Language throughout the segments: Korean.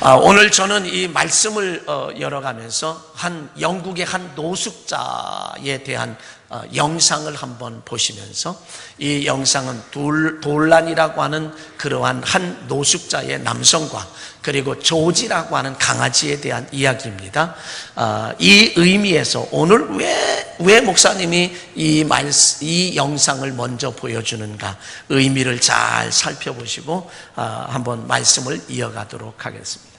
오늘 저는 이 말씀을 열어가면서 영국의 한 노숙자에 대한 영상을 한번 보시면서, 이 영상은 돌란이라고 하는 그러한 한 노숙자의 남성과 그리고 조지라고 하는 강아지에 대한 이야기입니다. 이 의미에서 오늘 왜 목사님이 이 영상을 먼저 보여주는가, 의미를 잘 살펴보시고 한번 말씀을 이어가도록 하겠습니다.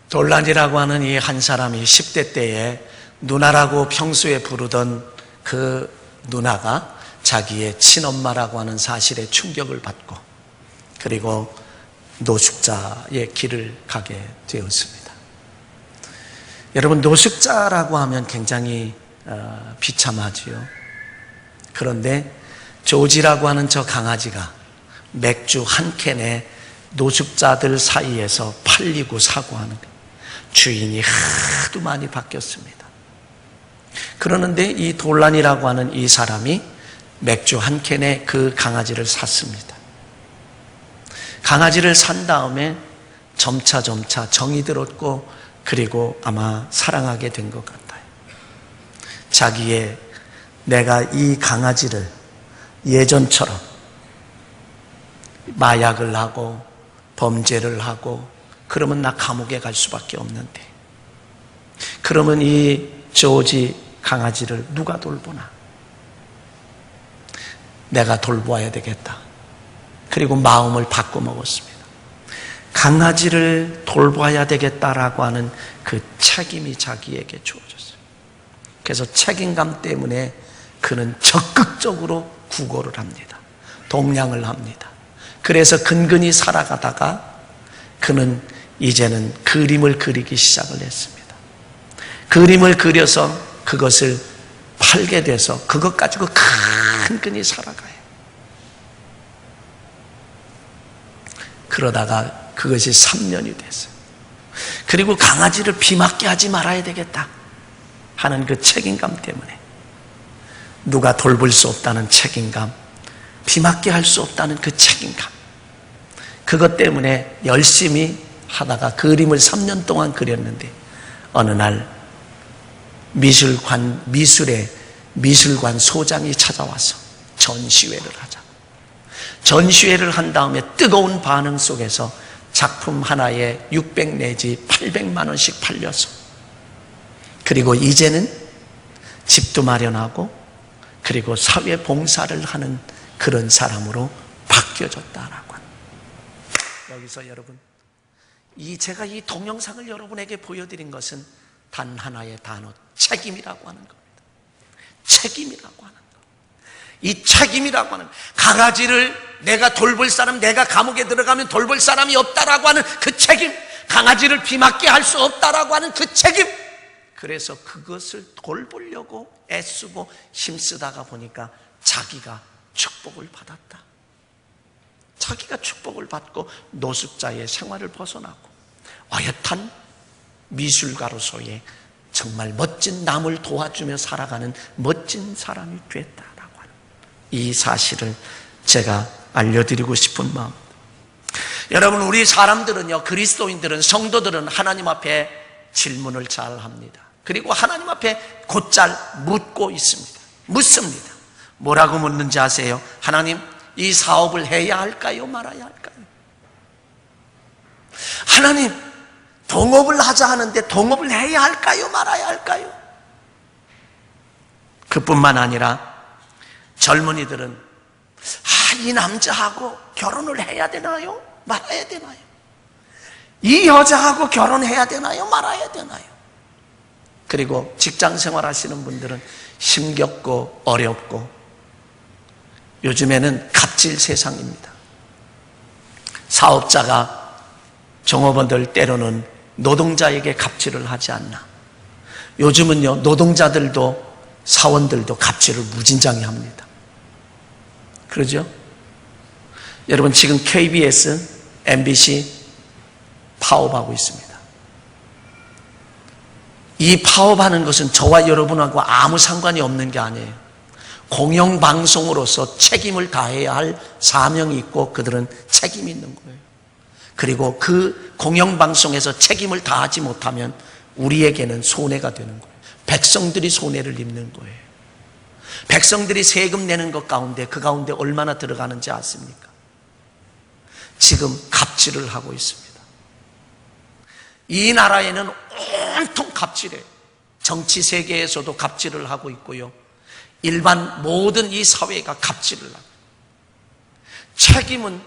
돌란이라고 하는 이 한 사람이 10대 때에 누나라고 평소에 부르던 그 누나가 자기의 친엄마라고 하는 사실에 충격을 받고, 그리고 노숙자의 길을 가게 되었습니다. 여러분, 노숙자라고 하면 굉장히 비참하지요. 그런데 조지라고 하는 저 강아지가 맥주 한 캔에 노숙자들 사이에서 팔리고 사고 하는 거예요. 주인이 하도 많이 바뀌었습니다. 그러는데 이 돌란이라고 하는 이 사람이 맥주 한 캔에 그 강아지를 샀습니다. 강아지를 산 다음에 점차 정이 들었고, 그리고 아마 사랑하게 된 것 같아요. 내가 이 강아지를 예전처럼 마약을 하고 범죄를 하고 그러면 나 감옥에 갈 수밖에 없는데, 그러면 이 조지 강아지를 누가 돌보나? 내가 돌보아야 되겠다. 그리고 마음을 바꿔먹었습니다. 강아지를 돌봐야 되겠다라고 하는 그 책임이 자기에게 주어졌어요. 그래서 책임감 때문에 그는 적극적으로 구걸을 합니다. 동냥을 합니다. 그래서 근근히 살아가다가 그는 이제는 그림을 그리기 시작을 했습니다. 그림을 그려서 그것을 팔게 돼서 그것 가지고 근근히 살아가요. 그러다가 그것이 3년이 됐어요. 그리고 강아지를 비 맞게 하지 말아야 되겠다 하는 그 책임감 때문에, 누가 돌볼 수 없다는 책임감, 비 맞게 할 수 없다는 그 책임감, 그것 때문에 열심히 하다가 그림을 3년 동안 그렸는데 어느 날 미술관 소장이 찾아와서 전시회를 하자. 전시회를 한 다음에 뜨거운 반응 속에서 작품 하나에 600 내지 800만 원씩 팔려서, 그리고 이제는 집도 마련하고 그리고 사회 봉사를 하는 그런 사람으로 바뀌어졌다라고 합니다. 여기서 여러분, 제가 이 동영상을 여러분에게 보여드린 것은 단 하나의 단어, 책임이라고 하는 겁니다. 책임이라고 하는 것. 이 책임이라고 하는, 강아지를 내가 돌볼 사람, 내가 감옥에 들어가면 돌볼 사람이 없다라고 하는 그 책임, 강아지를 비 맞게 할 수 없다라고 하는 그 책임. 그래서 그것을 돌보려고 애쓰고 힘쓰다가 보니까 자기가 축복을 받았다. 자기가 축복을 받고 노숙자의 생활을 벗어나고 어엿한 미술가로서의 정말 멋진, 남을 도와주며 살아가는 멋진 사람이 됐다라고 하는 이 사실을 제가 알려드리고 싶은 마음. 여러분, 우리 사람들은요, 그리스도인들은, 성도들은 하나님 앞에 질문을 잘 합니다. 그리고 하나님 앞에 곧잘 묻고 있습니다. 묻습니다. 뭐라고 묻는지 아세요? 하나님, 이 사업을 해야 할까요? 말아야 할까요? 하나님, 동업을 하자 하는데 동업을 해야 할까요? 말아야 할까요? 그뿐만 아니라 젊은이들은 이 남자하고 결혼을 해야 되나요? 말아야 되나요? 이 여자하고 결혼해야 되나요? 말아야 되나요? 그리고 직장 생활 하시는 분들은 힘겹고 어렵고 요즘에는 갑질 세상입니다. 사업자가 종업원들 때로는 노동자에게 갑질을 하지 않나. 요즘은요, 노동자들도 사원들도 갑질을 무진장히 합니다. 그러죠? 여러분, 지금 KBS, MBC 파업하고 있습니다. 이 파업하는 것은 저와 여러분하고 아무 상관이 없는 게 아니에요. 공영방송으로서 책임을 다해야 할 사명이 있고 그들은 책임이 있는 거예요. 그리고 그 공영방송에서 책임을 다하지 못하면 우리에게는 손해가 되는 거예요. 백성들이 손해를 입는 거예요. 백성들이 세금 내는 것 가운데, 그 가운데 얼마나 들어가는지 아십니까? 지금 갑질을 하고 있습니다. 이 나라에는 온통 갑질해요. 정치 세계에서도 갑질을 하고 있고요, 일반 모든 이 사회가 갑질을 하고, 책임은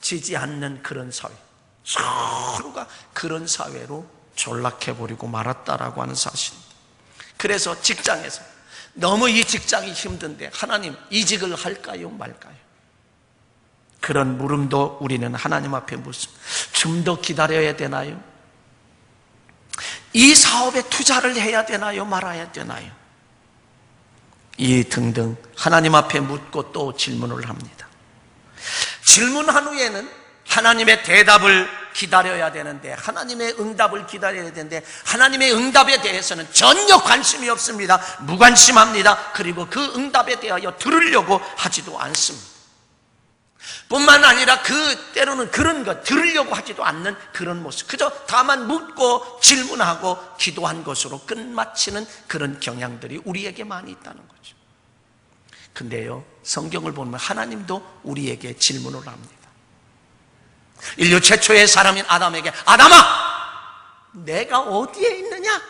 지지 않는 그런 사회, 서로가 그런 사회로 전락해버리고 말았다라고 하는 사실입니다. 그래서 직장에서 너무 이 직장이 힘든데 하나님, 이직을 할까요 말까요? 그런 물음도 우리는 하나님 앞에 묻습니다. 좀 더 기다려야 되나요? 이 사업에 투자를 해야 되나요? 말아야 되나요? 이 등등 하나님 앞에 묻고 또 질문을 합니다. 질문한 후에는 하나님의 대답을 기다려야 되는데, 하나님의 응답을 기다려야 되는데, 하나님의 응답에 대해서는 전혀 관심이 없습니다. 무관심합니다. 그리고 그 응답에 대하여 들으려고 하지도 않습니다. 뿐만 아니라 때로는 그런 것 들으려고 하지도 않는 그런 모습, 그저 다만 묻고 질문하고 기도한 것으로 끝마치는 그런 경향들이 우리에게 많이 있다는 거죠. 근데요, 성경을 보면 하나님도 우리에게 질문을 합니다. 인류 최초의 사람인 아담에게, 아담아, 내가 어디에 있느냐?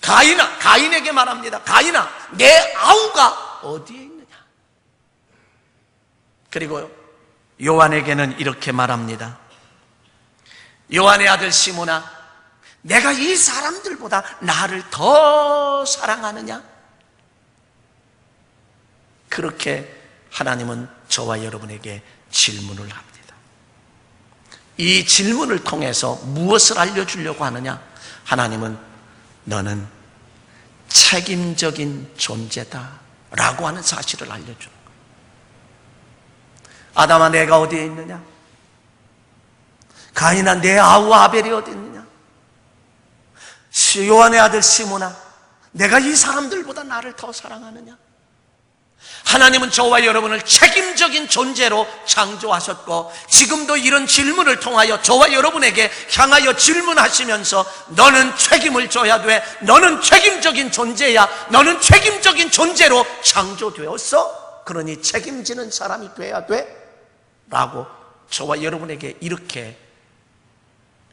가인에게 말합니다. 가인아, 내 아우가 어디에 있느냐? 그리고 요한에게는 이렇게 말합니다. 요한의 아들 시몬아, 내가 이 사람들보다 나를 더 사랑하느냐? 그렇게 하나님은 저와 여러분에게 질문을 합니다. 이 질문을 통해서 무엇을 알려주려고 하느냐? 하나님은 너는 책임적인 존재다 라고 하는 사실을 알려주는 거예요. 아담아, 내가 어디에 있느냐? 가인아, 내 아우 아벨이 어디 있느냐? 요한의 아들 시몬아, 내가 이 사람들보다 나를 더 사랑하느냐? 하나님은 저와 여러분을 책임적인 존재로 창조하셨고, 지금도 이런 질문을 통하여 저와 여러분에게 향하여 질문하시면서 너는 책임을 져야 돼, 너는 책임적인 존재야, 너는 책임적인 존재로 창조되었어, 그러니 책임지는 사람이 돼야 돼 라고 저와 여러분에게 이렇게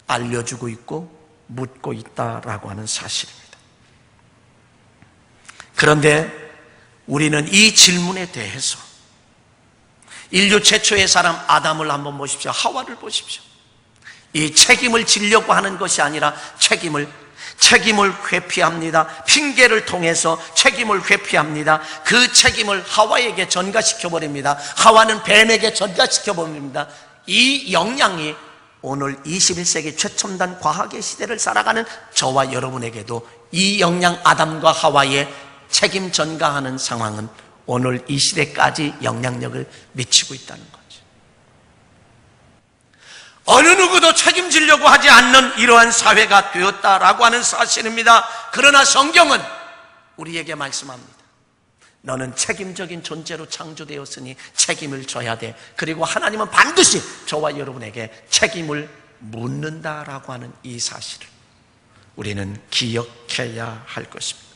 알려주고 있고 묻고 있다라고 하는 사실입니다. 그런데 우리는 이 질문에 대해서 인류 최초의 사람 아담을 한번 보십시오. 하와를 보십시오. 이 책임을 지려고 하는 것이 아니라 책임을 회피합니다. 핑계를 통해서 책임을 회피합니다. 그 책임을 하와에게 전가시켜버립니다. 하와는 뱀에게 전가시켜버립니다. 이 영향이 오늘 21세기 최첨단 과학의 시대를 살아가는 저와 여러분에게도 이 영향, 아담과 하와의 책임 전가하는 상황은 오늘 이 시대까지 영향력을 미치고 있다는 거죠. 어느 누구도 책임지려고 하지 않는 이러한 사회가 되었다라고 하는 사실입니다. 그러나 성경은 우리에게 말씀합니다. 너는 책임적인 존재로 창조되었으니 책임을 져야 돼. 그리고 하나님은 반드시 저와 여러분에게 책임을 묻는다라고 하는 이 사실을 우리는 기억해야 할 것입니다.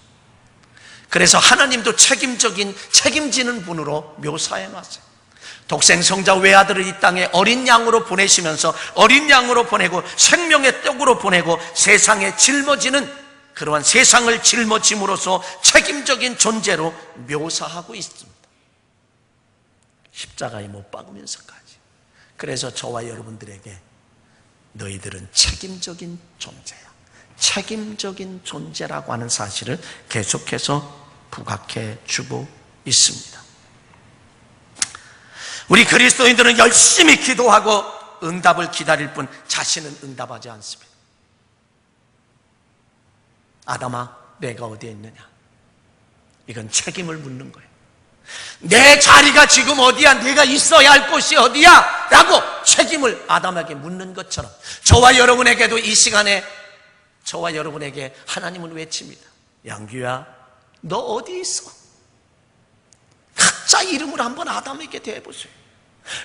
그래서 하나님도 책임지는 분으로 묘사해 놨어요. 독생 성자 외아들을 이 땅에 어린 양으로 보내시면서 어린 양으로 보내고 생명의 떡으로 보내고 세상에 짊어지는 그러한 세상을 짊어짐으로써 책임적인 존재로 묘사하고 있습니다. 십자가에 못 박으면서까지. 그래서 저와 여러분들에게 너희들은 책임적인 존재야, 책임적인 존재라고 하는 사실을 계속해서 부각해 주고 있습니다. 우리 그리스도인들은 열심히 기도하고 응답을 기다릴 뿐 자신은 응답하지 않습니다. 아담아, 내가 어디에 있느냐? 이건 책임을 묻는 거예요. 내 자리가 지금 어디야? 내가 있어야 할 곳이 어디야? 라고 책임을 아담에게 묻는 것처럼 저와 여러분에게도 이 시간에 저와 여러분에게 하나님은 외칩니다. 양규야, 너 어디 있어? 각자 이름을 한번 아담에게 대해보세요.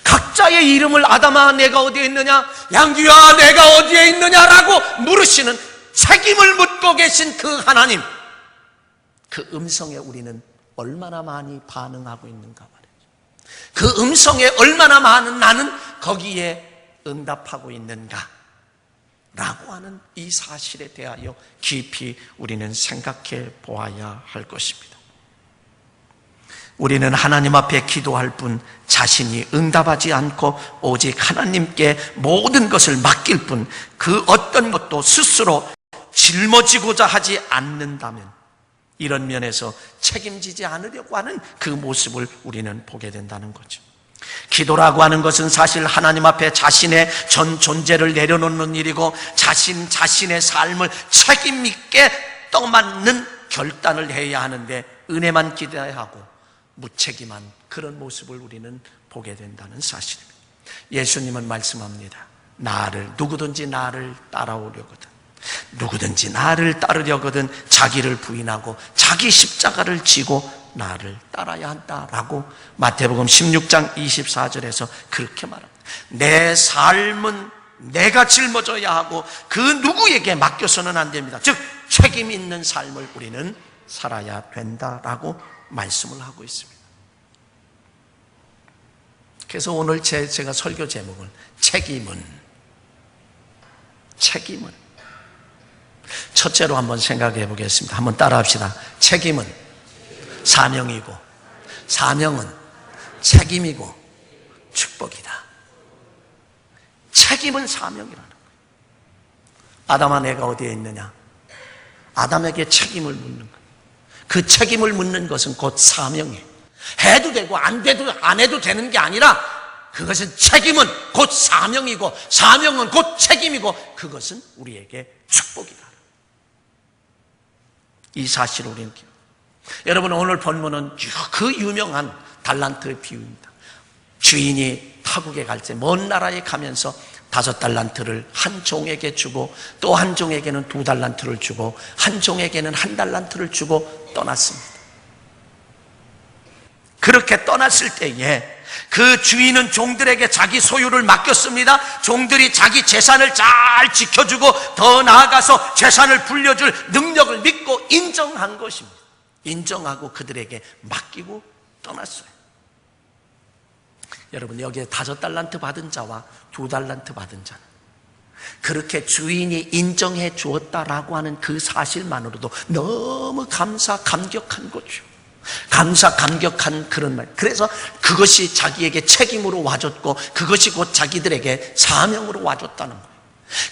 각자의 이름을 아담아 내가 어디에 있느냐, 양규야 내가 어디에 있느냐라고 물으시는 책임을 묻고 계신 그 하나님, 그 음성에 우리는 얼마나 많이 반응하고 있는가 말이죠. 그 음성에 얼마나 많은 나는 거기에 응답하고 있는가 라고 하는 이 사실에 대하여 깊이 우리는 생각해 보아야 할 것입니다. 우리는 하나님 앞에 기도할 뿐 자신이 응답하지 않고 오직 하나님께 모든 것을 맡길 뿐 그 어떤 것도 스스로 짊어지고자 하지 않는다면 이런 면에서 책임지지 않으려고 하는 그 모습을 우리는 보게 된다는 거죠. 기도라고 하는 것은 사실 하나님 앞에 자신의 전 존재를 내려놓는 일이고 자신의 삶을 책임 있게 떠맡는 결단을 해야 하는데 은혜만 기대하고 무책임한 그런 모습을 우리는 보게 된다는 사실입니다. 예수님은 말씀합니다. 누구든지 나를 따라오려거든, 누구든지 나를 따르려거든 자기를 부인하고 자기 십자가를 지고 나를 따라야 한다라고 마태복음 16장 24절에서 그렇게 말합니다. 내 삶은 내가 짊어져야 하고 그 누구에게 맡겨서는 안 됩니다. 즉 책임 있는 삶을 우리는 살아야 된다라고 말씀을 하고 있습니다. 그래서 오늘 제가 설교 제목은 책임은 첫째로 한번 생각해 보겠습니다. 한번 따라합시다. 책임은 사명이고 사명은 책임이고 축복이다. 책임은 사명이라는 거예요. 아담아 내가 어디에 있느냐? 아담에게 책임을 묻는 거예요. 그 책임을 묻는 것은 곧 사명이에요. 해도 되고 안 해도 되는 게 아니라 그것은 책임은 곧 사명이고 사명은 곧 책임이고 그것은 우리에게 축복이다. 이 사실을 우리는 여러분 오늘 본문은 그 유명한 달란트의 비유입니다. 주인이 타국에 갈 때 먼 나라에 가면서 5달란트를 한 종에게 주고 또 한 종에게는 2달란트를 주고 한 종에게는 1달란트를 주고 떠났습니다. 그렇게 떠났을 때에 그 주인은 종들에게 자기 소유를 맡겼습니다. 종들이 자기 재산을 잘 지켜주고 더 나아가서 재산을 불려줄 능력을 믿고 인정한 것입니다. 인정하고 그들에게 맡기고 떠났어요. 여러분, 여기에 5달란트 받은 자와 2달란트 받은 자는 그렇게 주인이 인정해 주었다라고 하는 그 사실만으로도 너무 감격한 거죠. 감격한 그런 말. 그래서 그것이 자기에게 책임으로 와줬고 그것이 곧 자기들에게 사명으로 와줬다는 거예요.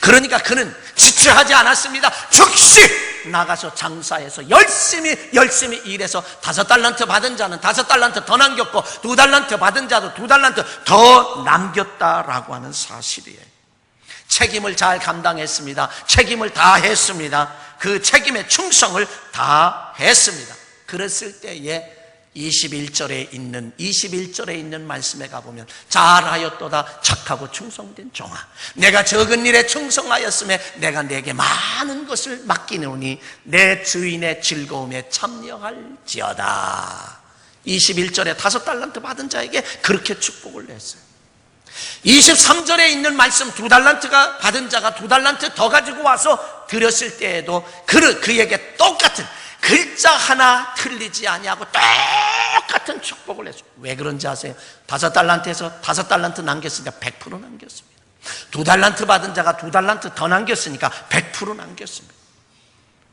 그러니까 그는 지체하지 않았습니다. 즉시 나가서 장사해서 열심히 일해서 5달란트 받은 자는 5달란트 더 남겼고 2달란트 받은 자도 2달란트 더 남겼다라고 하는 사실이에요. 책임을 잘 감당했습니다. 책임을 다 했습니다. 그 책임의 충성을 다 했습니다. 그랬을 때에 21절에 있는 말씀에 가보면 잘하였도다 착하고 충성된 종아, 내가 적은 일에 충성하였음에 내가 내게 많은 것을 맡기노니 내 주인의 즐거움에 참여할지어다. 21절에 5달란트 받은 자에게 그렇게 축복을 했어요. 23절에 있는 말씀, 2달란트가 받은 자가 2달란트 더 가지고 와서 드렸을 때에도 그에게 똑같은 글자 하나 틀리지 아니하고 똑같은 축복을 했어요. 왜 그런지 아세요? 5달란트에서 5달란트 남겼으니까 100% 남겼습니다. 2달란트 받은 자가 2달란트 더 남겼으니까 100% 남겼습니다.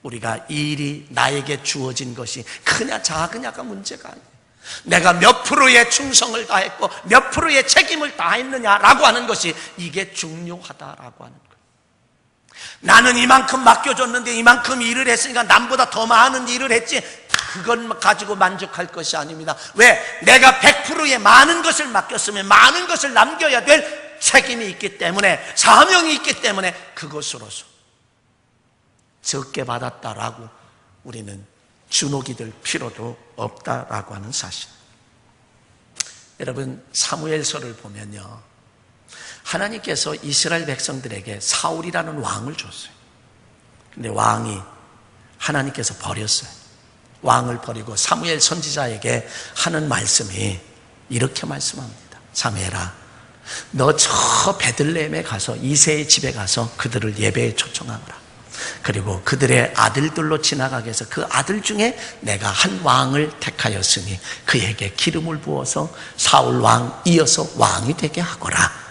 우리가 이 일이 나에게 주어진 것이 크냐 작으냐가 문제가 아니에요. 내가 몇 프로의 충성을 다했고 몇 프로의 책임을 다했느냐라고 하는 것이 이게 중요하다라고 하는 거예요. 나는 이만큼 맡겨줬는데 이만큼 일을 했으니까 남보다 더 많은 일을 했지, 그것 가지고 만족할 것이 아닙니다. 왜? 내가 100%의 많은 것을 맡겼으면 많은 것을 남겨야 될 책임이 있기 때문에, 사명이 있기 때문에 그것으로서 적게 받았다라고 우리는 주눅이 들 필요도 없다라고 하는 사실. 여러분, 사무엘서를 보면요, 하나님께서 이스라엘 백성들에게 사울이라는 왕을 줬어요. 근데 왕이 하나님께서 버렸어요. 왕을 버리고 사무엘 선지자에게 하는 말씀이 이렇게 말씀합니다. 사무엘아, 너 저 베들레헴에 가서 이새의 집에 가서 그들을 예배에 초청하거라. 그리고 그들의 아들들로 지나가게 해서 그 아들 중에 내가 한 왕을 택하였으니 그에게 기름을 부어서 사울 왕 이어서 왕이 되게 하거라.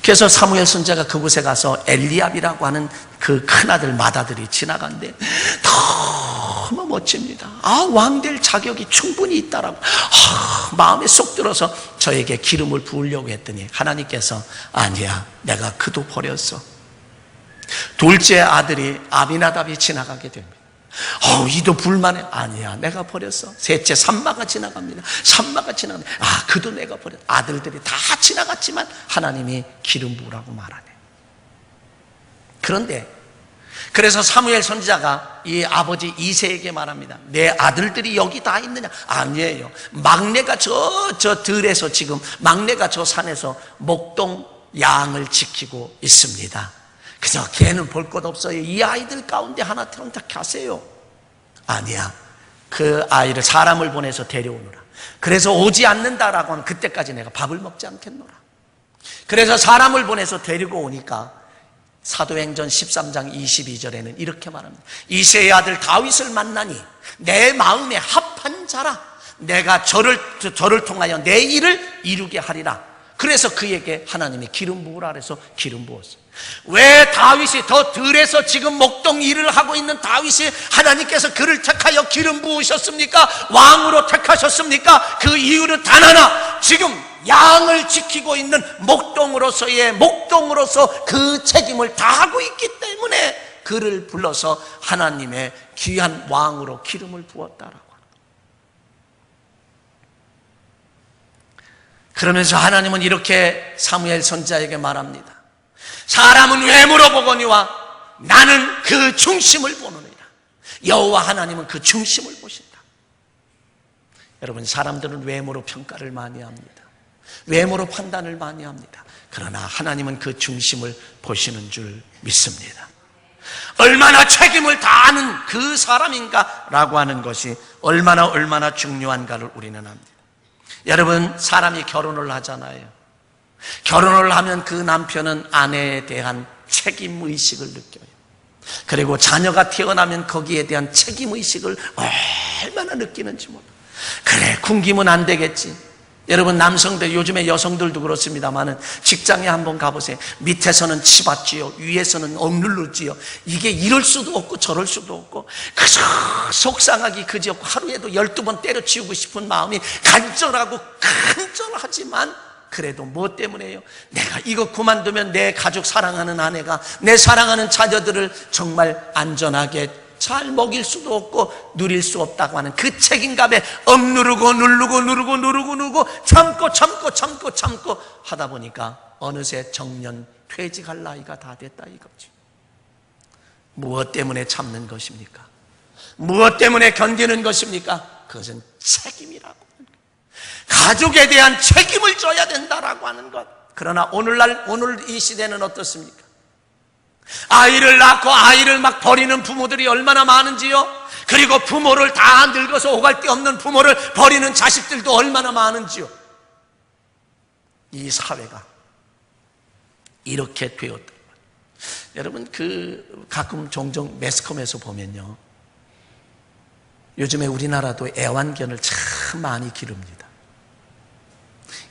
그래서 사무엘 선지자가 그곳에 가서 엘리압이라고 하는 그 큰아들 맏아들이 지나간데 너무 멋집니다. 왕 될 자격이 충분히 있다라고 마음에 쏙 들어서 저에게 기름을 부으려고 했더니 하나님께서 아니야, 내가 그도 버렸어. 둘째 아들이 아비나답이 지나가게 됩니다. 이도 불만해. 아니야, 내가 버렸어. 셋째 삼마가 지나갑니다. 삼마가 지나갑니다. 그도 내가 버렸어. 아들들이 다 지나갔지만 하나님이 기름 부으라고 말하네. 그런데 그래서 사무엘 선지자가 이 아버지 이새에게 말합니다. 내 아들들이 여기 다 있느냐? 아니에요. 막내가 저 들에서, 지금 막내가 저 산에서 목동 양을 지키고 있습니다. 그저 걔는 볼 것 없어요. 이 아이들 가운데 하나 택하세요. 아니야, 그 아이를 사람을 보내서 데려오느라. 그래서 오지 않는다라고 하면 그때까지 내가 밥을 먹지 않겠노라. 그래서 사람을 보내서 데리고 오니까 사도행전 13장 22절에는 이렇게 말합니다. 이새의 아들 다윗을 만나니 내 마음에 합한 자라. 내가 저를 통하여 내 일을 이루게 하리라. 그래서 그에게 하나님이 기름 부으라 그래서 기름 부었어요. 왜 다윗이 더 들에서 지금 목동 일을 하고 있는 다윗이 하나님께서 그를 택하여 기름 부으셨습니까? 왕으로 택하셨습니까? 그 이유는 단 하나, 지금 양을 지키고 있는 목동으로서 그 책임을 다하고 있기 때문에 그를 불러서 하나님의 귀한 왕으로 기름을 부었다라고. 그러면서 하나님은 이렇게 사무엘 선지자에게 말합니다. 사람은 외모로 보거니와 나는 그 중심을 보느니라. 여호와 하나님은 그 중심을 보신다. 여러분, 사람들은 외모로 평가를 많이 합니다. 외모로 판단을 많이 합니다. 그러나 하나님은 그 중심을 보시는 줄 믿습니다. 얼마나 책임을 다하는 그 사람인가라고 하는 것이 얼마나 중요한가를 우리는 압니다. 여러분, 사람이 결혼을 하잖아요. 결혼을 하면 그 남편은 아내에 대한 책임의식을 느껴요. 그리고 자녀가 태어나면 거기에 대한 책임의식을 얼마나 느끼는지 몰라요. 그래, 굶기면 안 되겠지. 여러분, 남성들, 요즘에 여성들도 그렇습니다만은 직장에 한번 가보세요. 밑에서는 치받지요, 위에서는 억눌르지요. 이게 이럴 수도 없고 저럴 수도 없고, 그저 속상하기 그지없고 하루에도 12번 때려치우고 싶은 마음이 간절하고 간절하지만, 그래도 뭐 때문에요? 내가 이거 그만두면 내 가족 사랑하는 아내가, 내 사랑하는 자녀들을 정말 안전하게 잘 먹일 수도 없고 누릴 수 없다고 하는 그 책임감에 억누르고 누르고 참고 하다 보니까 어느새 정년 퇴직할 나이가 다 됐다 이거지. 무엇 때문에 참는 것입니까? 무엇 때문에 견디는 것입니까? 그것은 책임이라고 하는 것. 가족에 대한 책임을 져야 된다라고 하는 것. 그러나 오늘 이 시대는 어떻습니까? 아이를 낳고 아이를 막 버리는 부모들이 얼마나 많은지요. 그리고 부모를 다 늙어서 오갈 데 없는 부모를 버리는 자식들도 얼마나 많은지요. 이 사회가 이렇게 되었다. 여러분, 가끔 종종 매스컴에서 보면요, 요즘에 우리나라도 애완견을 참 많이 기릅니다.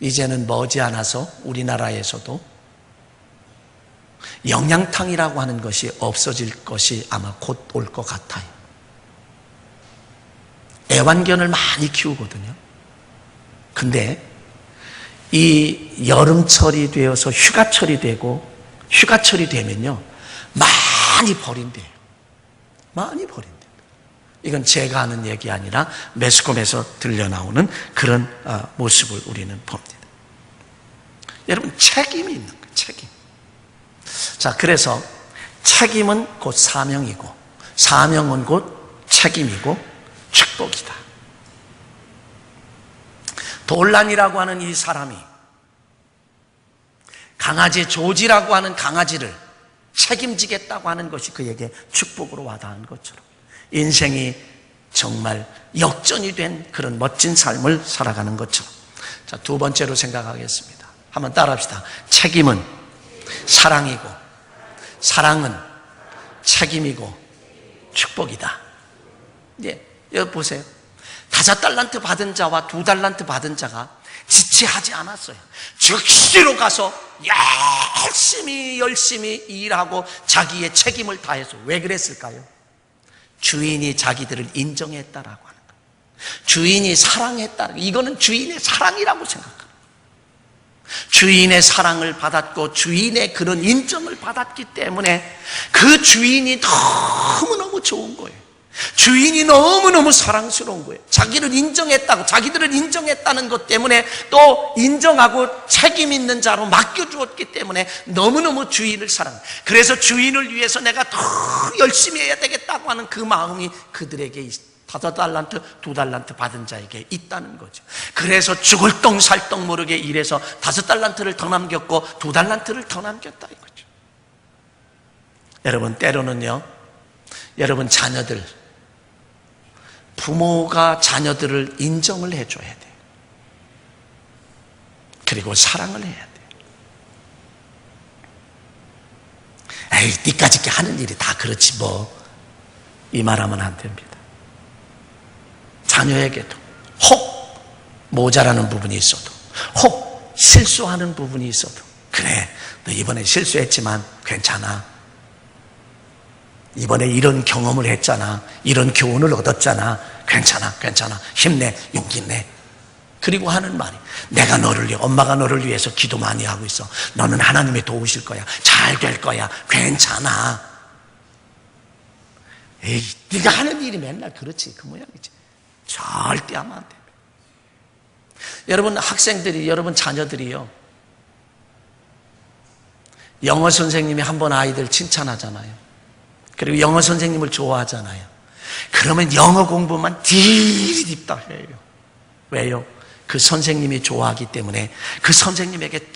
이제는 머지않아서 우리나라에서도 영양탕이라고 하는 것이 없어질 것이 아마 곧 올 것 같아요. 애완견을 많이 키우거든요. 근데 이 여름철이 되어서 휴가철이 되고, 휴가철이 되면요, 많이 버린대요. 많이 버린대요. 이건 제가 하는 얘기 아니라 매스컴에서 들려나오는 그런 모습을 우리는 봅니다. 여러분, 책임이 있는 거예요. 책임. 자, 그래서 책임은 곧 사명이고, 사명은 곧 책임이고 축복이다. 돌란이라고 하는 이 사람이 강아지 조지라고 하는 강아지를 책임지겠다고 하는 것이 그에게 축복으로 와닿은 것처럼 인생이 정말 역전이 된 그런 멋진 삶을 살아가는 것처럼. 자, 두 번째로 생각하겠습니다. 한번 따라합시다. 책임은 사랑이고, 사랑은 책임이고 축복이다. 예, 여기 보세요. 5달란트 받은 자와 2달란트 받은 자가 지체하지 않았어요. 즉시로 가서 열심히 일하고 자기의 책임을 다해서. 왜 그랬을까요? 주인이 자기들을 인정했다라고 하는 거예요. 주인이 사랑했다. 이거는 주인의 사랑이라고 생각합니다. 주인의 사랑을 받았고 주인의 그런 인정을 받았기 때문에 그 주인이 너무너무 좋은 거예요. 주인이 너무너무 사랑스러운 거예요. 자기를 인정했다고, 자기들을 인정했다는 것 때문에 또 인정하고 책임 있는 자로 맡겨주었기 때문에 너무너무 주인을 사랑해요. 그래서 주인을 위해서 내가 더 열심히 해야 되겠다고 하는 그 마음이 그들에게 있어요. 5달란트, 2달란트 받은 자에게 있다는 거죠. 그래서 죽을 똥 살 똥 모르게 일해서 5달란트를 더 남겼고 2달란트를 더 남겼다 이거죠. 여러분, 때로는요, 여러분 자녀들, 부모가 자녀들을 인정을 해줘야 돼요. 그리고 사랑을 해야 돼요. 에이, 니까짓 하는 일이 다 그렇지 뭐, 이 말하면 안 됩니다. 자녀에게도 혹 모자라는 부분이 있어도, 혹 실수하는 부분이 있어도, 그래, 너 이번에 실수했지만 괜찮아. 이번에 이런 경험을 했잖아. 이런 교훈을 얻었잖아. 괜찮아. 힘내, 용기 내. 그리고 하는 말이, 내가 너를 위해, 엄마가 너를 위해서 기도 많이 하고 있어. 너는 하나님이 도우실 거야. 잘 될 거야. 괜찮아. 에이, 네가 하는 일이 맨날 그렇지. 그 모양이지. 절대 하면 안 됩니다. 여러분 학생들이, 여러분 자녀들이요, 영어 선생님이 한번 아이들 칭찬하잖아요. 그리고 영어 선생님을 좋아하잖아요. 그러면 영어 공부만 디립다 해요. 왜요? 그 선생님이 좋아하기 때문에 그 선생님에게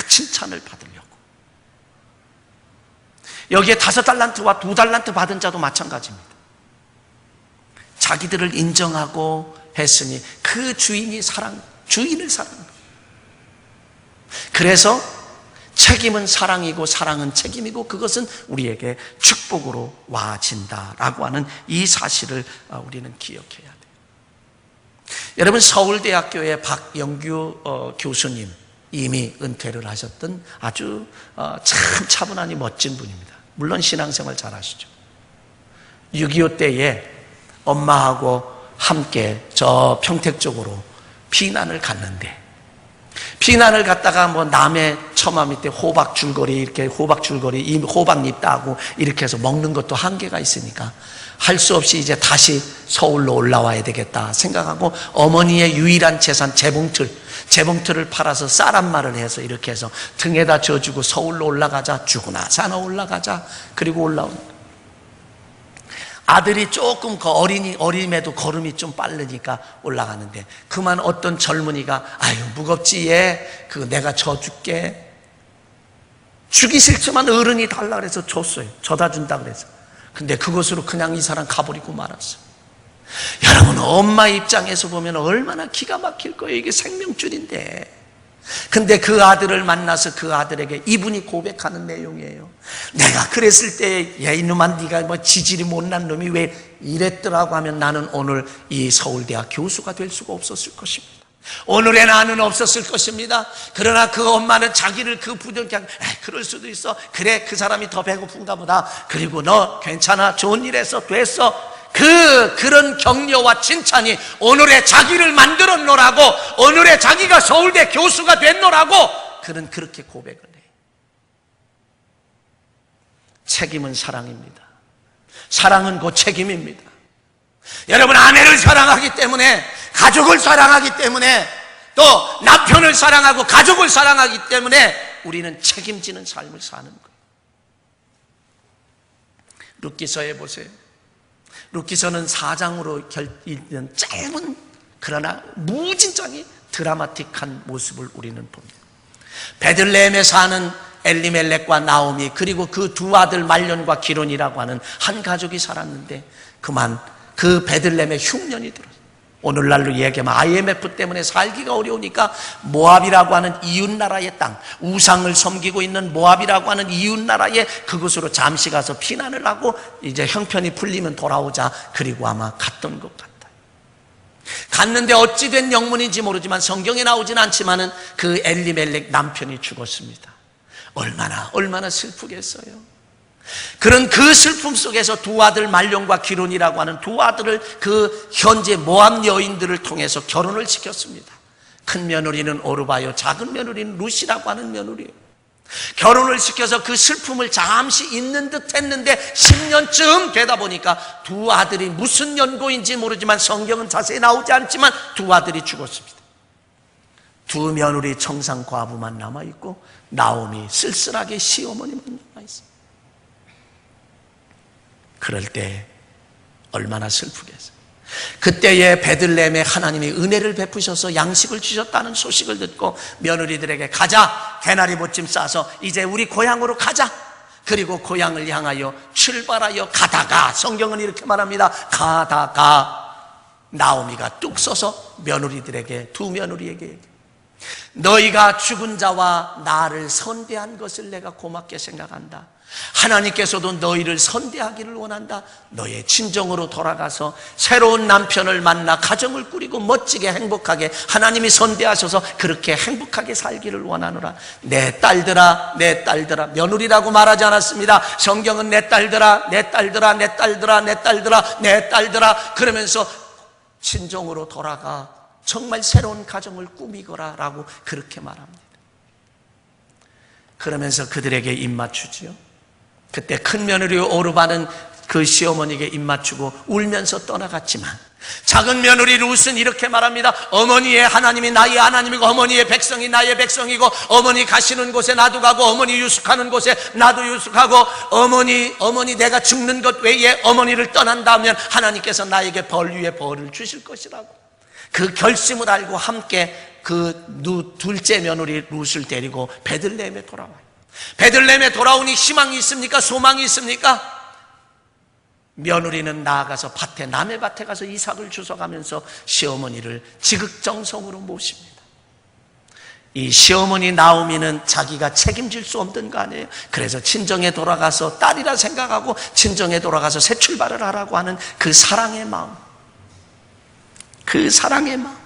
칭찬을 받으려고. 여기에 5달란트와 2달란트 받은 자도 마찬가지입니다. 자기들을 인정하고 했으니 그 주인이 주인을 사랑하는 거예요. 그래서 책임은 사랑이고 사랑은 책임이고 그것은 우리에게 축복으로 와진다라고 하는 이 사실을 우리는 기억해야 돼요. 여러분, 서울대학교의 박영규 교수님, 이미 은퇴를 하셨던 아주 참 차분하니 멋진 분입니다. 물론 신앙생활 잘 하시죠. 6.25 때에 엄마하고 함께 저 평택 쪽으로 피난을 갔는데, 피난을 갔다가 뭐 남해 처마 밑에 호박 줄거리, 이렇게 호박 줄거리, 이 호박잎 따고 이렇게 해서 먹는 것도 한계가 있으니까 할 수 없이 이제 다시 서울로 올라와야 되겠다 생각하고 어머니의 유일한 재산 재봉틀을 팔아서 쌀 한 마를 해서 이렇게 해서 등에다 져주고 서울로 올라가자, 죽으나 사나 올라가자. 그리고 올라오는 거예요. 아들이 조금 어림에도 걸음이 좀 빠르니까 올라가는데 그만 어떤 젊은이가 아유 무겁지 얘, 그거 내가 져줄게. 주기 싫지만 어른이 달라 그래서 줬어요. 져다 준다 그래서. 근데 그것으로 그냥 이 사람 가버리고 말았어요. 여러분, 엄마 입장에서 보면 얼마나 기가 막힐 거예요. 이게 생명줄인데. 근데 그 아들을 만나서 그 아들에게 이분이 고백하는 내용이에요. 내가 그랬을 때 야 이놈아 네가 뭐 지질이 못난 놈이 왜 이랬더라고 하면 나는 오늘 이 서울대학 교수가 될 수가 없었을 것입니다. 오늘의 나는 없었을 것입니다. 그러나 그 엄마는 자기를 그 부정케 그럴 수도 있어. 그래 그 사람이 더 배고픈가 보다. 그리고 너 괜찮아. 좋은 일 했어. 됐어. 그런 격려와 칭찬이 오늘의 자기를 만들어 놓으라고, 오늘의 자기가 서울대 교수가 됐노라고 그는 그렇게 고백을 해요. 책임은 사랑입니다. 사랑은 곧 책임입니다. 여러분, 아내를 사랑하기 때문에, 가족을 사랑하기 때문에, 또 남편을 사랑하고 가족을 사랑하기 때문에 우리는 책임지는 삶을 사는 거예요. 룻기서에 보세요. 룻기서는 4장으로 있는 짧은 그러나 무진장이 드라마틱한 모습을 우리는 봅니다. 베들레헴에 사는 엘리멜렉과 나오미, 그리고 그 두 아들 말론과 기론이라고 하는 한 가족이 살았는데 그만 그 베들레헴에 흉년이 들어요. 오늘날로 얘기하면 IMF 때문에 살기가 어려우니까 모압이라고 하는 이웃나라의 땅, 우상을 섬기고 있는 모압이라고 하는 이웃나라에 그곳으로 잠시 가서 피난을 하고 이제 형편이 풀리면 돌아오자. 그리고 아마 갔던 것 같아요. 갔는데 어찌된 영문인지 모르지만 성경에 나오진 않지만은 그 엘리멜렉 남편이 죽었습니다. 얼마나 슬프겠어요. 그런 그 슬픔 속에서 두 아들 말론과 기론이라고 하는 두 아들을 그 현재 모압 여인들을 통해서 결혼을 시켰습니다. 큰 며느리는 오르바요, 작은 며느리는 룻이라고 하는 며느리예요. 결혼을 시켜서 그 슬픔을 잠시 잊는 듯 했는데 10년쯤 되다 보니까 두 아들이 무슨 연고인지 모르지만 성경은 자세히 나오지 않지만 두 아들이 죽었습니다. 두 며느리 청상 과부만 남아있고 나오미 쓸쓸하게 시어머니만 남아있습니다. 그럴 때 얼마나 슬프겠어요. 그때에 베들레헴에 하나님이 은혜를 베푸셔서 양식을 주셨다는 소식을 듣고 며느리들에게 가자, 개나리 모찜 싸서 이제 우리 고향으로 가자. 그리고 고향을 향하여 출발하여 가다가, 성경은 이렇게 말합니다. 가다가 나오미가 뚝 서서 며느리들에게, 두 며느리에게 너희가 죽은 자와 나를 선대한 것을 내가 고맙게 생각한다. 하나님께서도 너희를 선대하기를 원한다. 너의 친정으로 돌아가서 새로운 남편을 만나 가정을 꾸리고 멋지게 행복하게 하나님이 선대하셔서 그렇게 행복하게 살기를 원하노라. 내 딸들아, 내 딸들아. 며느리라고 말하지 않았습니다. 성경은 내 딸들아, 내 딸들아, 내 딸들아, 내 딸들아, 내 딸들아 그러면서 친정으로 돌아가 정말 새로운 가정을 꾸미거라 라고 그렇게 말합니다. 그러면서 그들에게 입맞추지요. 그때 큰 며느리 오르바는 그 시어머니에게 입맞추고 울면서 떠나갔지만 작은 며느리 룻은 이렇게 말합니다. 어머니의 하나님이 나의 하나님이고 어머니의 백성이 나의 백성이고 어머니 가시는 곳에 나도 가고 어머니 유숙하는 곳에 나도 유숙하고 어머니 내가 죽는 것 외에 어머니를 떠난다면 하나님께서 나에게 벌 위에 벌을 주실 것이라고 그 결심을 알고 함께 그 둘째 며느리 룻을 데리고 베들레헴에 돌아와요. 베들레헴에 돌아오니 희망이 있습니까? 소망이 있습니까? 며느리는 나아가서 남의 밭에 가서 이삭을 주워가면서 시어머니를 지극정성으로 모십니다. 이 시어머니 나오미는 자기가 책임질 수 없는 거 아니에요. 그래서 친정에 돌아가서 딸이라 생각하고 친정에 돌아가서 새 출발을 하라고 하는 그 사랑의 마음, 그 사랑의 마음.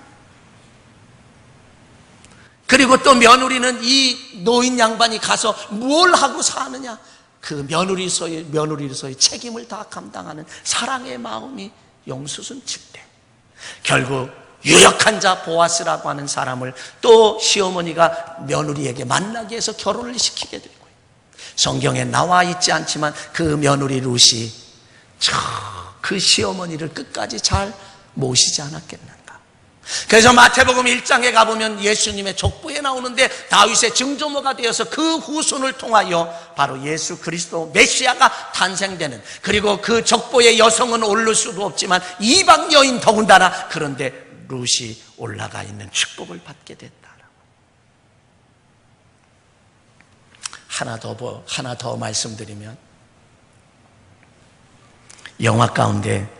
그리고 또 며느리는 이 노인 양반이 가서 뭘 하고 사느냐, 그 며느리로서의 책임을 다 감당하는 사랑의 마음이 용수순 칠때 결국 유력한 자 보아스라고 하는 사람을 또 시어머니가 며느리에게 만나게 해서 결혼을 시키게 되고요. 성경에 나와 있지 않지만 그 며느리 룻이 그 시어머니를 끝까지 잘 모시지 않았겠는가. 그래서 마태복음 1장에 가보면 예수님의 족보에 나오는데 다윗의 증조모가 되어서 그 후손을 통하여 바로 예수 그리스도 메시아가 탄생되는, 그리고 그 족보에 여성은 오를 수도 없지만 이방 여인 더군다나, 그런데 룻이 올라가 있는 축복을 받게 됐다라고. 하나 더 말씀드리면, 영화 가운데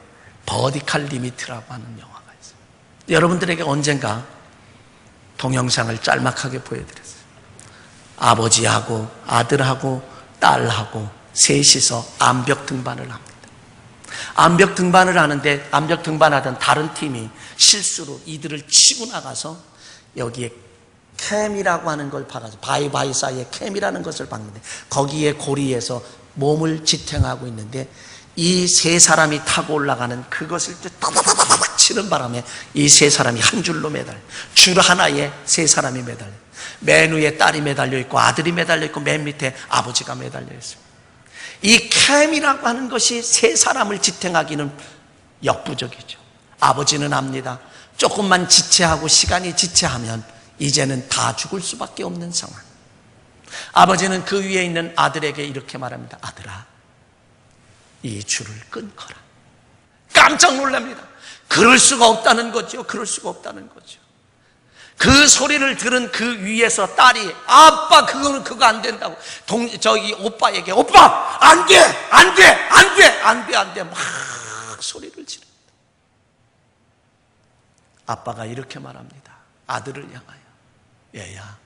버티컬 리미트라고 하는 영화가 있어요. 여러분들에게 언젠가 동영상을 짤막하게 보여드렸어요. 아버지하고 아들하고 딸하고 셋이서 암벽 등반을 합니다. 암벽 등반을 하는데, 암벽 등반하던 다른 팀이 실수로 이들을 치고 나가서 여기에 캠이라고 하는 걸 박아서, 바위 사이에 캠이라는 것을 박는데 거기에 고리에서 몸을 지탱하고 있는데, 이 세 사람이 타고 올라가는 그것을 타다다다닥 치는 바람에 이 세 사람이 한 줄로 매달려, 줄 하나에 세 사람이 매달려, 맨 위에 딸이 매달려 있고 아들이 매달려 있고 맨 밑에 아버지가 매달려 있습니다. 이 캠이라고 하는 것이 세 사람을 지탱하기는 역부족이죠. 아버지는 압니다. 조금만 지체하고 시간이 지체하면 이제는 다 죽을 수밖에 없는 상황. 아버지는 그 위에 있는 아들에게 이렇게 말합니다. 아들아, 이 줄을 끊거라. 깜짝 놀랍니다. 그럴 수가 없다는 거죠. 그럴 수가 없다는 거죠. 그 소리를 들은 그 위에서 딸이, 아빠 그거 안 된다고 오빠에게, 오빠 안 돼, 안 돼, 안 돼, 안 돼, 안 돼, 막 소리를 지릅니다. 아빠가 이렇게 말합니다. 아들을 향하여, 얘야,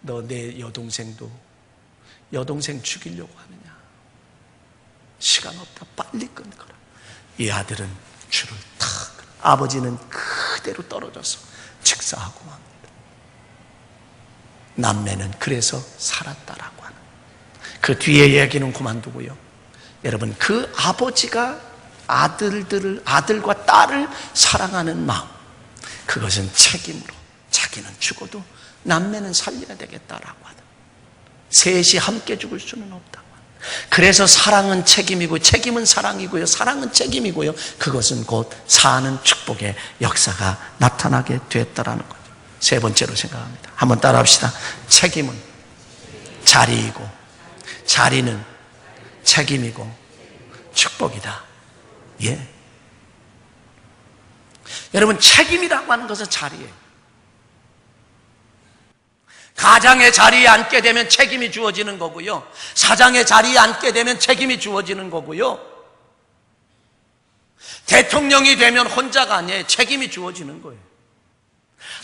너 내 여동생 죽이려고 하느냐? 시간 없다, 빨리 끊거라. 이 아들은 줄을 탁, 아버지는 그대로 떨어져서 직사하고 맙니다. 남매는 그래서 살았다라고 하는, 그 뒤에 얘기는 그만두고요. 여러분, 그 아버지가 아들과 딸을 사랑하는 마음, 그것은 책임으로 자기는 죽어도 남매는 살려야 되겠다라고 하는, 셋이 함께 죽을 수는 없다고 하는. 그래서 사랑은 책임이고 책임은 사랑이고요, 사랑은 책임이고요, 그것은 곧 사는 축복의 역사가 나타나게 됐다라는 거죠. 세 번째로 생각합니다. 한번 따라합시다. 책임은 자리이고 자리는 책임이고 축복이다. 예. 여러분, 책임이라고 하는 것은 자리예요. 가장의 자리에 앉게 되면 책임이 주어지는 거고요, 사장의 자리에 앉게 되면 책임이 주어지는 거고요, 대통령이 되면 혼자가 아니에요. 책임이 주어지는 거예요.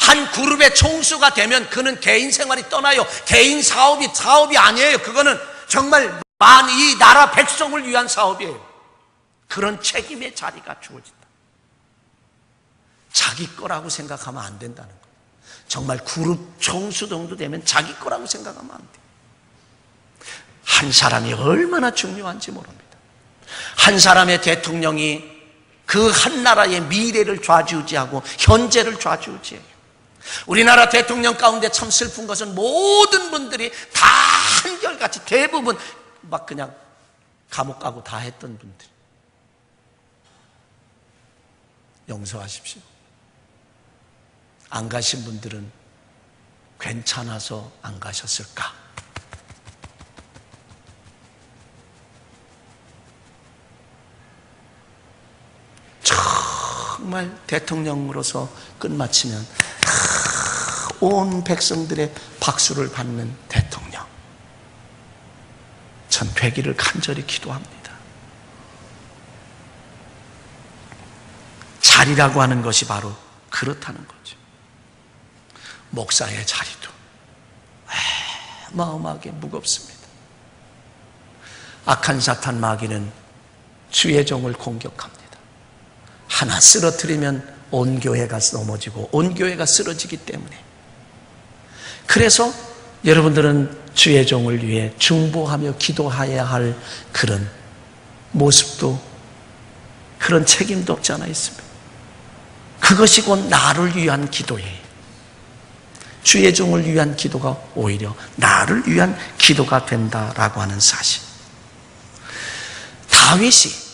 한 그룹의 총수가 되면 그는 개인 생활이 떠나요. 개인 사업이 아니에요. 그거는 정말 이 나라 백성을 위한 사업이에요. 그런 책임의 자리가 주어진다. 자기 거라고 생각하면 안 된다는 거예요. 정말 그룹 총수 정도 되면 자기 거라고 생각하면 안 돼요. 한 사람이 얼마나 중요한지 모릅니다. 한 사람의 대통령이 그 한 나라의 미래를 좌지우지하고 현재를 좌지우지해요. 우리나라 대통령 가운데 참 슬픈 것은 모든 분들이 다 한결같이 대부분 막 그냥 감옥 가고 다 했던 분들. 용서하십시오. 안 가신 분들은 괜찮아서 안 가셨을까? 정말 대통령으로서 끝마치면 온 백성들의 박수를 받는 대통령, 전 되기를 간절히 기도합니다. 자리라고 하는 것이 바로 그렇다는 거죠. 목사의 자리도 어마어마하게 무겁습니다. 악한 사탄 마귀는 주의 종을 공격합니다. 하나 쓰러뜨리면 온 교회가 넘어지고 온 교회가 쓰러지기 때문에, 그래서 여러분들은 주의 종을 위해 중보하며 기도해야 할 그런 모습도, 그런 책임도 없지 않아 있습니다. 그것이 곧 나를 위한 기도예요. 주의 종을 위한 기도가 오히려 나를 위한 기도가 된다라고 하는 사실. 다윗이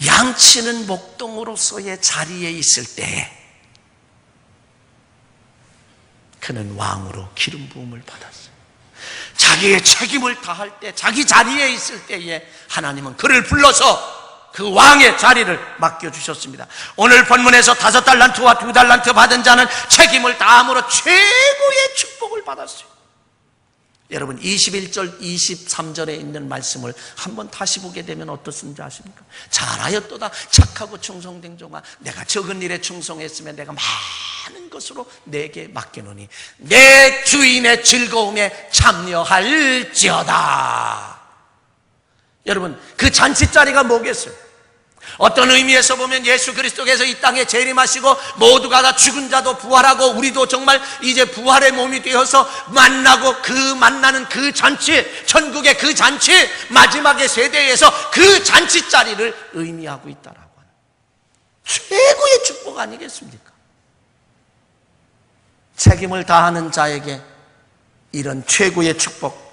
양치는 목동으로서의 자리에 있을 때 그는 왕으로 기름 부음을 받았어요. 자기의 책임을 다할 때, 자기 자리에 있을 때에 하나님은 그를 불러서 그 왕의 자리를 맡겨주셨습니다. 오늘 본문에서 5달란트와 2달란트 받은 자는 책임을 다함으로 최고의 축복을 받았어요. 여러분 21절 23절에 있는 말씀을 한번 다시 보게 되면 어떻습니까 아십니까? 잘하였도다 착하고 충성된 종아, 내가 적은 일에 충성했으면 내가 많은 것으로 내게 맡기노니 내 주인의 즐거움에 참여할지어다. 여러분 그 잔치자리가 뭐겠어요? 어떤 의미에서 보면 예수 그리스도께서 이 땅에 재림하시고 모두가 다 죽은 자도 부활하고 우리도 정말 이제 부활의 몸이 되어서 만나고, 그 만나는 그 잔치, 천국의 그 잔치, 마지막의 세대에서 그 잔치 자리를 의미하고 있다라고 하는 최고의 축복 아니겠습니까? 책임을 다하는 자에게 이런 최고의 축복,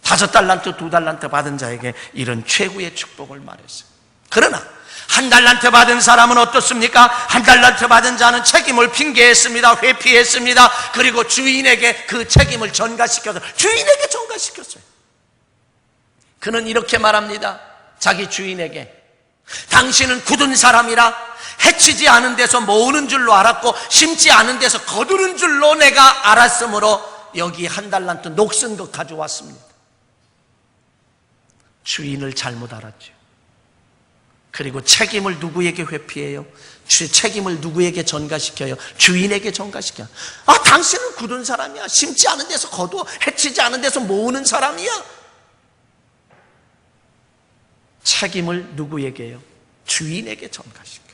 5달란트 2달란트 받은 자에게 이런 최고의 축복을 말했어요. 그러나 1달란트 받은 사람은 어떻습니까? 1달란트 받은 자는 책임을 핑계했습니다. 회피했습니다. 그리고 주인에게 그 책임을 전가시켜서 주인에게 전가시켰어요. 그는 이렇게 말합니다. 자기 주인에게, 당신은 굳은 사람이라 해치지 않은 데서 모으는 줄로 알았고 심지 않은 데서 거두는 줄로 내가 알았으므로 여기 1달란트 녹슨 것 가져왔습니다. 주인을 잘못 알았죠. 그리고 책임을 누구에게 회피해요? 책임을 누구에게 전가시켜요? 주인에게 전가시켜요. 당신은 굳은 사람이야. 심지 않은 데서 거두어, 해치지 않은 데서 모으는 사람이야. 책임을 누구에게요? 주인에게 전가시켜요.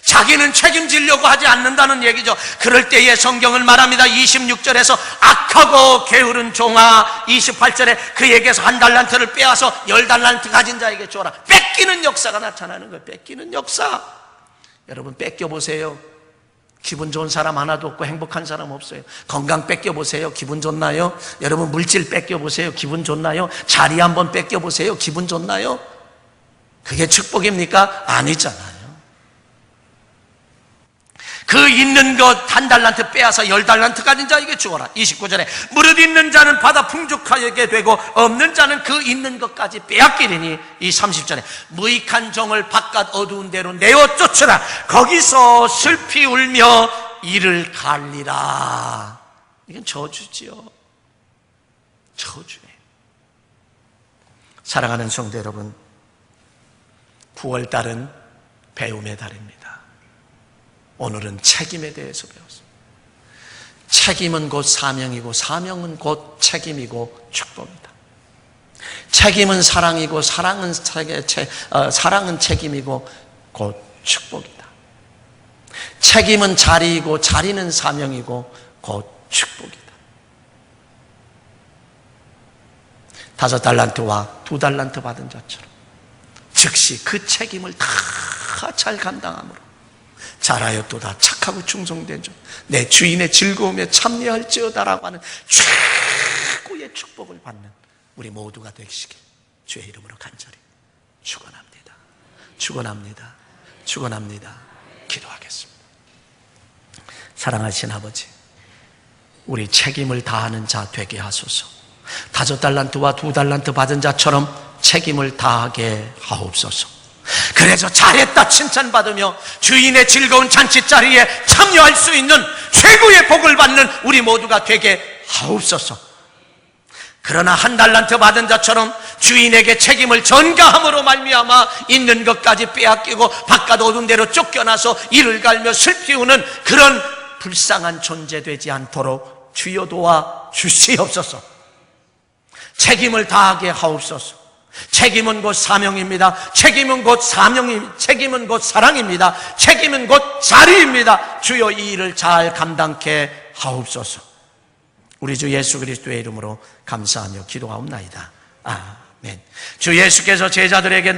자기는 책임지려고 하지 않는다는 얘기죠. 그럴 때에 성경은 말합니다. 26절에서 악하고 게으른 종아, 28절에 그에게서 1달란트를 빼앗아 10달란트 가진 자에게 주어라. 뺏기는 역사가 나타나는 거예요. 뺏기는 역사. 여러분 뺏겨보세요. 기분 좋은 사람 하나도 없고 행복한 사람 없어요. 건강 뺏겨보세요. 기분 좋나요? 여러분 물질 뺏겨보세요. 기분 좋나요? 자리 한번 뺏겨보세요. 기분 좋나요? 그게 축복입니까? 아니잖아요. 그 있는 것 1달란트 빼앗아 10달란트 가진 자에게 주어라. 29절에 무릇 있는 자는 받아 풍족하게 되고 없는 자는 그 있는 것까지 빼앗기리니, 이 30절에 무익한 종을 바깥 어두운 데로 내어 쫓으라. 거기서 슬피 울며 이를 갈리라. 이건 저주지요. 저주예요. 사랑하는 성도 여러분, 9월달은 배움의 달입니다. 오늘은 책임에 대해서 배웠습니다. 책임은 곧 사명이고 사명은 곧 책임이고 축복이다. 책임은 사랑이고 사랑은 책임이고 곧 축복이다. 책임은 자리이고 자리는 사명이고 곧 축복이다. 5달란트와 2달란트 받은 자처럼 즉시 그 책임을 다 잘 감당함으로 잘하였도다 착하고 충성된 종, 내 주인의 즐거움에 참여할지어다라고 하는 최고의 축복을 받는 우리 모두가 되시길 주의 이름으로 간절히 축원합니다. 축원합니다. 축원합니다. 기도하겠습니다. 사랑하신 아버지, 우리 책임을 다하는 자 되게 하소서. 5달란트와 2달란트 받은 자처럼 책임을 다하게 하옵소서. 그래서 잘했다 칭찬받으며 주인의 즐거운 잔치자리에 참여할 수 있는 최고의 복을 받는 우리 모두가 되게 하옵소서. 그러나 1달란트 받은 자처럼 주인에게 책임을 전가함으로 말미암아 있는 것까지 빼앗기고 바깥 어두운 데로 쫓겨나서 이를 갈며 슬피 우는 그런 불쌍한 존재 되지 않도록 주여 도와 주시옵소서. 책임을 다하게 하옵소서. 책임은 곧 사명입니다. 책임은 곧 책임은 곧 사랑입니다. 책임은 곧 자리입니다. 주여 이 일을 잘 감당케 하옵소서. 우리 주 예수 그리스도의 이름으로 감사하며 기도하옵나이다. 아멘. 주 예수께서 제자들에게